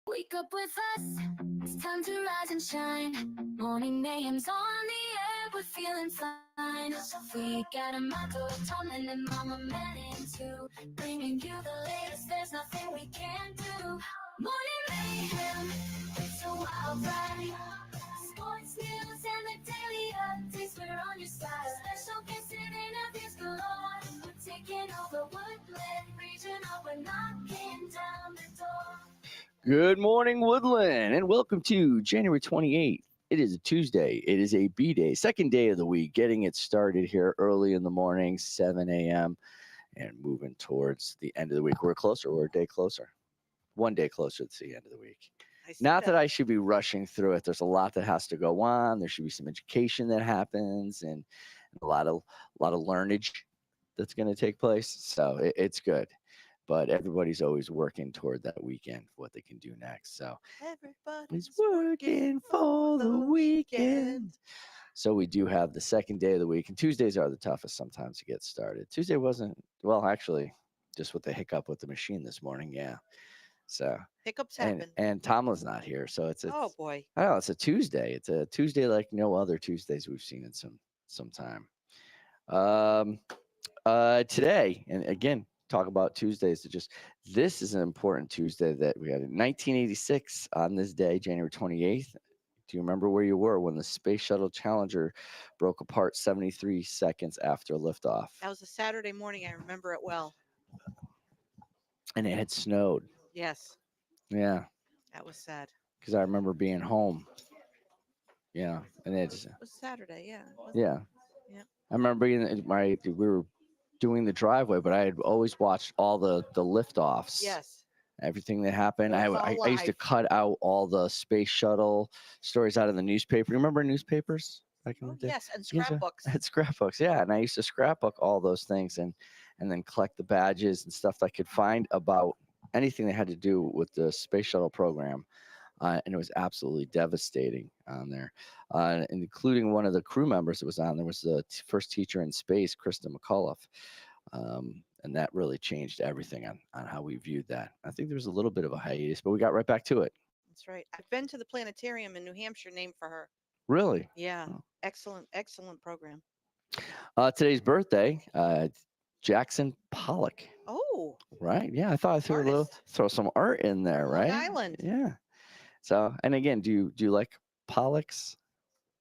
Wake up with us, it's time to rise and shine. Morning mayhem's on the air, we're feeling fine. So we got a Marco, Tomlin, and Mama Manning too. Bringing you the latest, there's nothing we can't do. Morning mayhem, it's a wild ride. Sports news and the daily updates, we're on your side. Special guests and interviews galore. We're taking over Woodland Regional, we're knocking down the door. Good morning, Woodland, and welcome to January 28th. It is a Tuesday. It is a B-Day, second day of the week, getting it started here early in the morning, 7 a.m., and moving towards the end of the week. We're closer. We're a day closer. One day closer to the end of the week. Not that I should be rushing through it. There's a lot that has to go on. There should be some education that happens and a lot of learnage that's going to take place. So it's good. But everybody's always working toward that weekend, what they can do next. So everybody's working for the weekend. So we do have the second day of the week, and Tuesdays are the toughest sometimes to get started. Tuesday wasn't, well, actually, just with the hiccup with the machine this morning, yeah. So hiccups happen. And Tomlin's not here, so it's oh boy. I don't know, it's a Tuesday. It's a Tuesday like no other Tuesdays we've seen in some time. Today, and again, talk about Tuesdays. This is an important Tuesday that we had in 1986 on this day, January 28th. Do you remember where you were when the Space Shuttle Challenger broke apart 73 seconds after liftoff? That was a Saturday morning. I remember it well. And it had snowed. Yes. Yeah. That was sad. Because I remember being home. Yeah. And it was Saturday. Yeah. Yeah. Yeah. I remember we were doing the driveway, but I had always watched all the liftoffs. Yes. Everything that happened. I used to cut out all the space shuttle stories out of the newspaper. Remember newspapers back in the day? Yes, and scrapbooks. And scrapbooks, yeah. And I used to scrapbook all those things and then collect the badges and stuff that I could find about anything that had to do with the space shuttle program. And it was absolutely devastating on there, including one of the crew members that was on there was the first teacher in space, Krista McAuliffe. And that really changed everything on how we viewed that. I think there was a little bit of a hiatus, but we got right back to it. That's right. I've been to the planetarium in New Hampshire named for her. Really? Yeah. Oh. Excellent program. Today's birthday, Jackson Pollock. Oh. Right. Yeah. I thought I'd throw some art in there, right? Long Island. Yeah. So, and again, do you like Pollocks?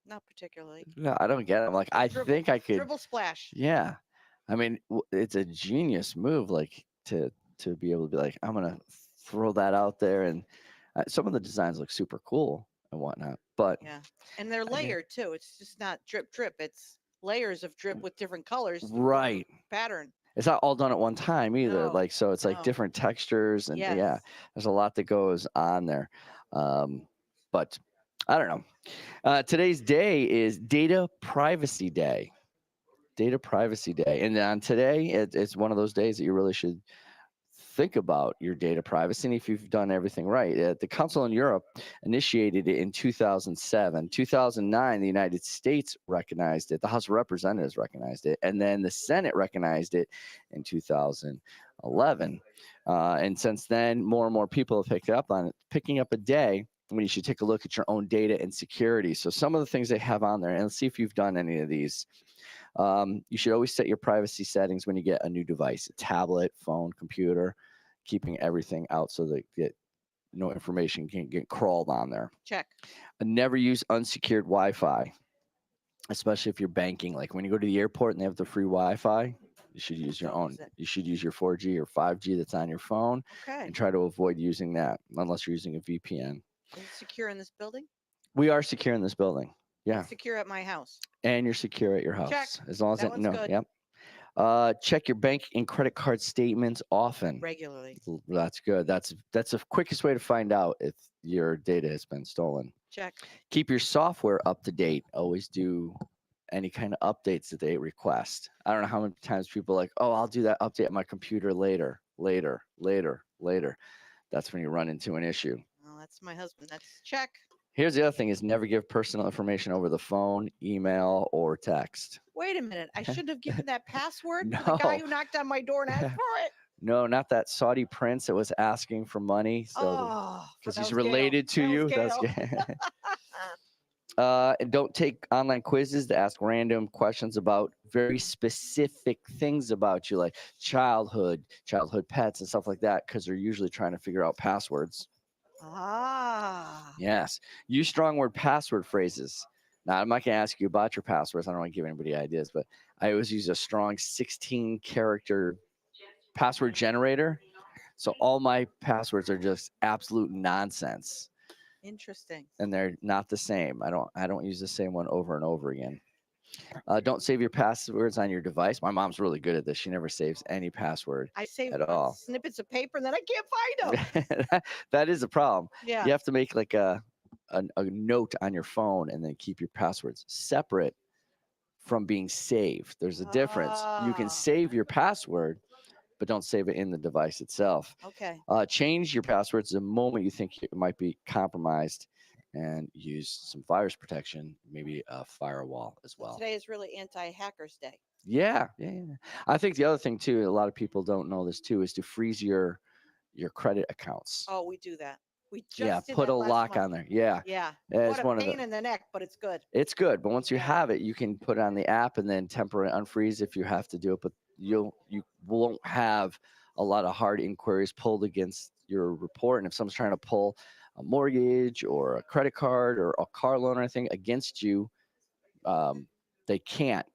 Not particularly. No, I don't get it. I'm like, I think I could. Dribble splash. Yeah. I mean, it's a genius move, like to be able to be like, I'm gonna throw that out there, and some of the designs look super cool and whatnot. But yeah, and they're layered too. It's just not drip. It's layers of drip with different colors. Right. Pattern. It's not all done at one time either. No. Like so, it's like different textures, and yeah, there's a lot that goes on there. But I don't know. Today's day is Data Privacy Day. Data Privacy Day. And on today, it's one of those days that you really should think about your data privacy and if you've done everything right. The Council in Europe initiated it in 2007. 2009, the United States recognized it. The House of Representatives recognized it. And then the Senate recognized it in 2011. And since then, more and more people have picked up on it, picking up a day when you should take a look at your own data and security. So some of the things they have on there, and let's see if you've done any of these. You should always set your privacy settings when you get a new device, a tablet, phone, computer, keeping everything out so that no information can get crawled on there. Check. And never use unsecured Wi-Fi, especially if you're banking. Like when you go to the airport and they have the free Wi-Fi, you should use your own. You should use your 4G or 5G that's on your phone and try to avoid using that unless you're using a VPN. Are you secure in this building? We are secure in this building. Yeah. Secure at my house. And you're secure at your house. Check. As long as that one's good. Yep. Check your bank and credit card statements often. Regularly. That's good. That's the quickest way to find out if your data has been stolen. Check. Keep your software up to date. Always do any kind of updates that they request. I don't know how many times people are like, oh, I'll do that update on my computer later. That's when you run into an issue. Well, that's my husband. That's check. Here's the other thing is never give personal information over the phone, email, or text. Wait a minute. I shouldn't have given that password No. to the guy who knocked on my door and asked for it. No, not that Saudi prince that was asking for money. So Oh, because that he's was Gail. related to That was you. That's Gail. good. And don't take online quizzes to ask random questions about very specific things about you, like childhood pets, and stuff like that, because they're usually trying to figure out passwords. Ah. Yes. Use strong word password phrases. Now, I'm not going to ask you about your passwords. I don't want to give anybody ideas, but I always use a strong 16 character password generator. So all my passwords are just absolute nonsense, Interesting. and they're not the same. I don't use the same one over and over again. Don't save your passwords on your device. My mom's really good at this. She never saves any password I save at all. snippets of paper and then I can't find them. That is a problem. Yeah. You have to make like a note on your phone and then keep your passwords separate from being saved. There's a difference. You can Ah. save your password, but don't save it in the device itself. Okay. Change your passwords the moment you think it might be compromised, and use some virus protection, maybe a firewall as well. Today is really anti-hackers day. Yeah. I think the other thing too, a lot of people don't know this too, is to freeze your credit accounts. Oh, we do that. We just Yeah, did put that a last lock month. on there. Yeah. Yeah. It's What one a of the pain in the neck, but it's good. It's good, but once you Yeah. have it, you can put it on the app and then temporarily unfreeze if you have to do it. But you won't have a lot of hard inquiries pulled against your report. And if someone's trying to pull a mortgage or a credit card or a car loan or anything against you, they can't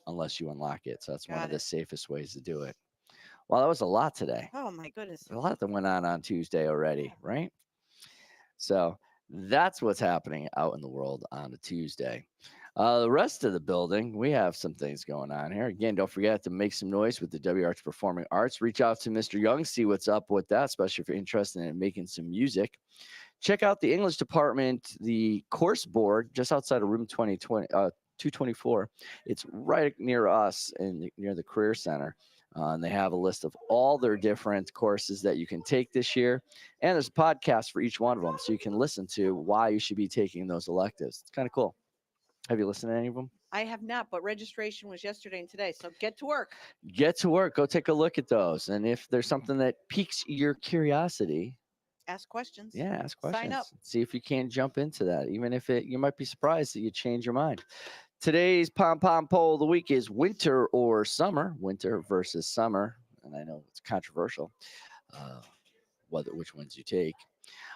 unless you unlock it. So that's one Got of the it. safest ways to do it. Well, that was a lot today. Oh my goodness. A lot that went on Tuesday already, right? So that's what's happening out in the world on a Tuesday. The rest of the building, we have some things going on here. Again, don't forget to make some noise with the WRH Performing Arts. Reach out to Mr. Young, see what's up with that, especially if you're interested in making some music. Check out the English department, the course board, just outside of room 224. It's right near us and near the Career Center. And they have a list of all their different courses that you can take this year. And there's a podcast for each one of them, so you can listen to why you should be taking those electives. It's kind of cool. Have you listened to any of them? I have not, but registration was yesterday and today. So get to work. Get to work. Go take a look at those. And if there's something that piques your curiosity, Ask questions. yeah, ask questions. Sign up. See if you can't jump into that. Even if you might be surprised that you change your mind. Today's pom pom poll of the week is winter or summer. Winter versus summer, and I know it's controversial. Which ones you take.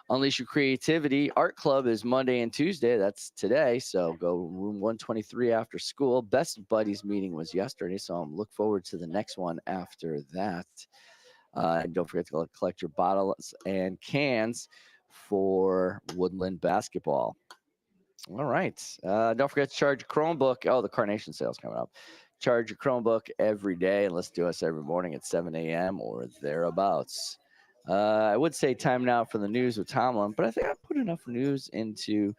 Unleash your creativity. Art club is Monday and Tuesday. That's today. So go room 123 after school. Best buddies meeting was yesterday, so I'm look forward to the next one after that. And don't forget to collect your bottles and cans for Woodland basketball. All right. Don't forget to charge your Chromebook. Oh, the Carnation sale's coming up. Charge your Chromebook every day and listen to us every morning at 7 a.m. or thereabouts. I would say time now for the news with Tomlin, but I think I put enough news into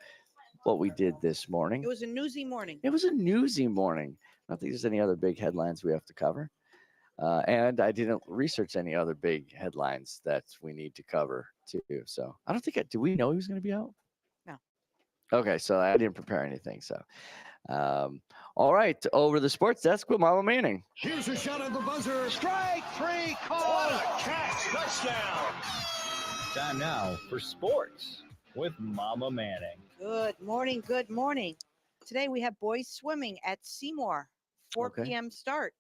what we did this morning. It was a newsy morning. It was a newsy morning. I don't think there's any other big headlines we have to cover. And I didn't research any other big headlines that we need to cover too. So I don't think do we know he was going to be out? No. Okay, so I didn't prepare anything. So, all right, over the sports desk with Mama Manning. Here's a shot at the buzzer. Strike three, call. What a catch! Touchdown. Time now for sports with Mama Manning. Good morning. Good morning. Today we have boys swimming at Seymour, 4 Okay. p.m. start.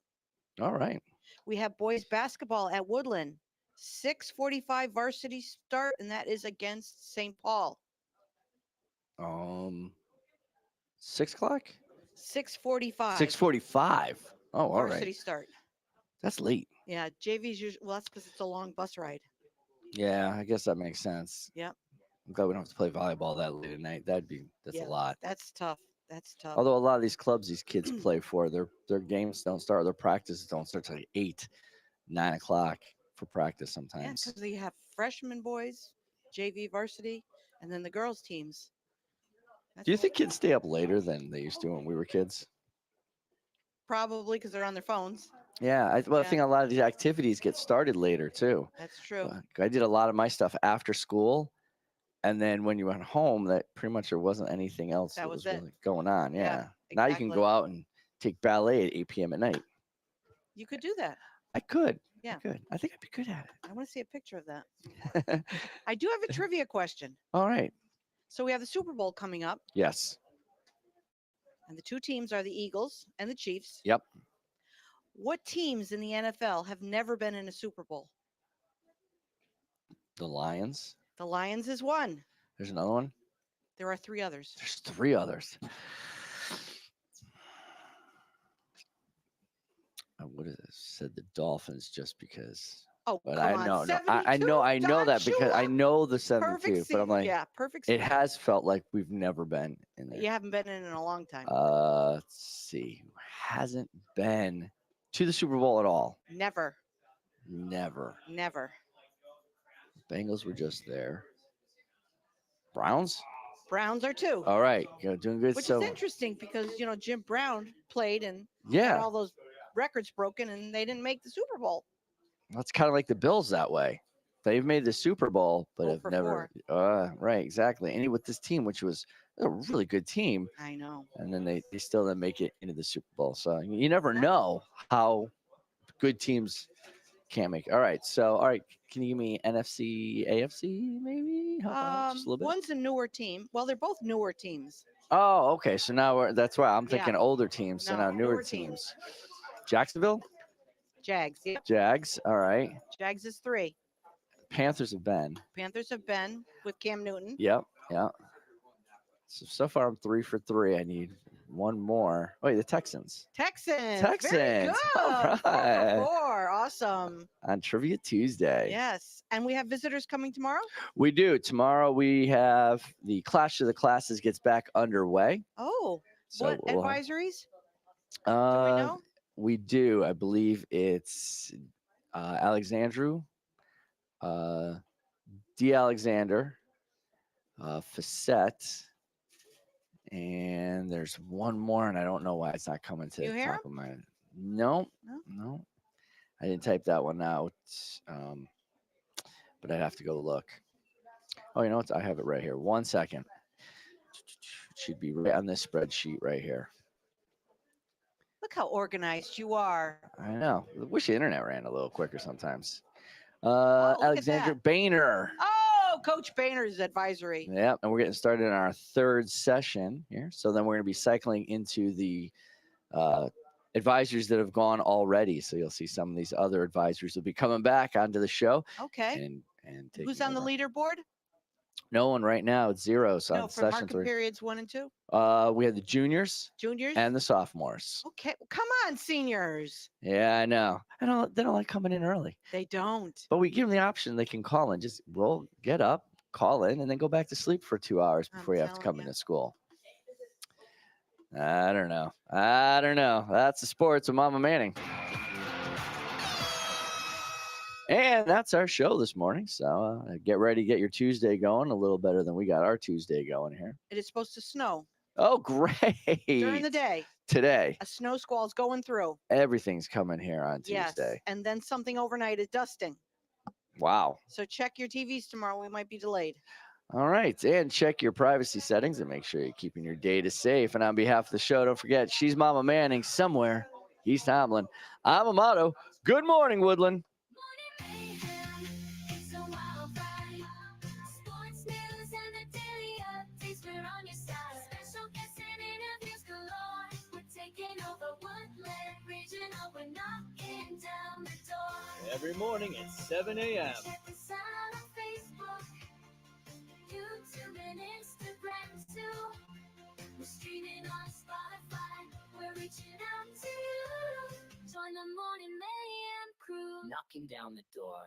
All right. We have boys basketball at Woodland, 6:45 varsity start, and that is against St. Paul. 6 o'clock. 6:45. 6:45. Oh, all varsity right. start. That's late. Yeah, JV's usually that's because it's a long bus ride. Yeah, I guess that makes sense. Yep. I'm glad we don't have to play volleyball that late at night. That's Yeah. a lot. That's tough. That's tough. Although a lot of these clubs these kids play for, their games don't start, their practices don't start till like 8, 9 o'clock for practice Yeah, sometimes. because they have freshman boys, JV varsity, and then the girls teams. Do you think kids stay up later than they used to when we were kids? Probably because they're on their phones. Yeah, I Yeah. think a lot of these activities get started later too. That's true. I did a lot of my stuff after school, and then when you went home, that pretty much there wasn't anything else That that was was it. really going on. Yeah. Yeah, Now you can exactly. go out and take ballet at 8 p.m. at night. You could do that. I could. Yeah. I could. I think I'd be good at I want to see a picture of that. it. I do have a trivia question. All right. So we have the Super Bowl coming up, Yes. and the two teams are the Eagles and the Chiefs. Yep. What teams in the NFL have never been in a Super Bowl? The Lions. The Lions is one. There's another one. There are three others. There's three others. I would have said the Dolphins just because. Oh, But come I on. know, no, 72, I know that because I Joshua. know the 72, Perfect but I'm season. like, Yeah, perfect. it season. has felt like we've never been in there. You haven't been in a long time. Let's see, who hasn't been to the Super Bowl at all? Never. Never. Never. Bengals were just there. Browns. Browns are two. All right, you're doing good. Which So is interesting because Jim Brown played and had yeah, all those records broken, and they didn't make the Super Bowl. that's kind of like the Bills that way. They've made the Super Bowl, but 0 have for never. Right, exactly. And with this team, which was a really good team, I know. and then they still didn't make it into the Super Bowl. So you never No. know how good teams can make it. All right. So, all right. Can you give me NFC, AFC, maybe? Help out just a little bit. One's a newer team. Well, they're both newer teams. Oh, okay. So now that's why I'm Yeah. thinking older teams. So No, now newer newer teams. Jacksonville, Jags. Yep. Jags. All right. Jags is 3. Panthers have been. Panthers have been with Cam Newton. Yep. Yeah. So far I'm 3 for 3. I need one more. Oh, wait, the Texans Texans. Very Texans. good. All 4 for right. 4. Awesome. on Trivia Tuesday. Yes. And we have visitors coming tomorrow? We do. Tomorrow we have the Clash of the Classes gets back underway. Oh, So what we'll- advisories? Do we uh, know? we do. I believe it's Alexandru, D. Alexander, Facette, and there's one more, and I don't know why it's not coming to You the hear top of my. No, No? no, I didn't type that one out, but I'd have to go look. Oh, you know what? I have it right here. 1 second. It should be right on this spreadsheet right here. Look how organized you are. I know. I wish the internet ran a little quicker sometimes. look at Alexandra that. Boehner. Oh, Coach Boehner's advisory. Yeah, and we're getting started in our third session here. So then we're going to be cycling into the advisors that have gone already. So you'll see some of these other advisors will be coming back onto the show Okay. and Who's taking on the over. leaderboard? No one right now. It's 0. So No, on for session market 3. periods 1 and 2. We have the juniors Juniors? and the sophomores. Okay. Well, come on, seniors. Yeah, I know. They don't like coming in early. They don't. But we give them the option. They can call in, just get up, call in, and then go back to sleep for 2 hours I'm before you have to telling come you. into school. I don't know. That's the sports with Mama Manning. And that's our show this morning. So get ready to get your Tuesday going a little better than we got our Tuesday going here. It is supposed to snow Oh, great. during the day. Today, A snow squall's going through. everything's coming here on Yes. Tuesday. And then something overnight is dusting. Wow. So check your TVs tomorrow. We might be delayed. All right. And check your privacy settings and make sure you're keeping your data safe. And on behalf of the show, don't forget, she's Mama Manning somewhere. He's Tomlin. I'm Amato. Good morning, Woodland. Morning mayhem, it's a wild ride. Sports news and the daily updates, we're on your side. Special guests and interviews galore. We're taking over Woodland Regional. We're knocking down the door. Every morning at 7 a.m. Check us out on Facebook, YouTube, and Instagram too. We're streaming on Spotify. We're reaching out to you. Join the Morning Mayhem crew. Knocking down the door.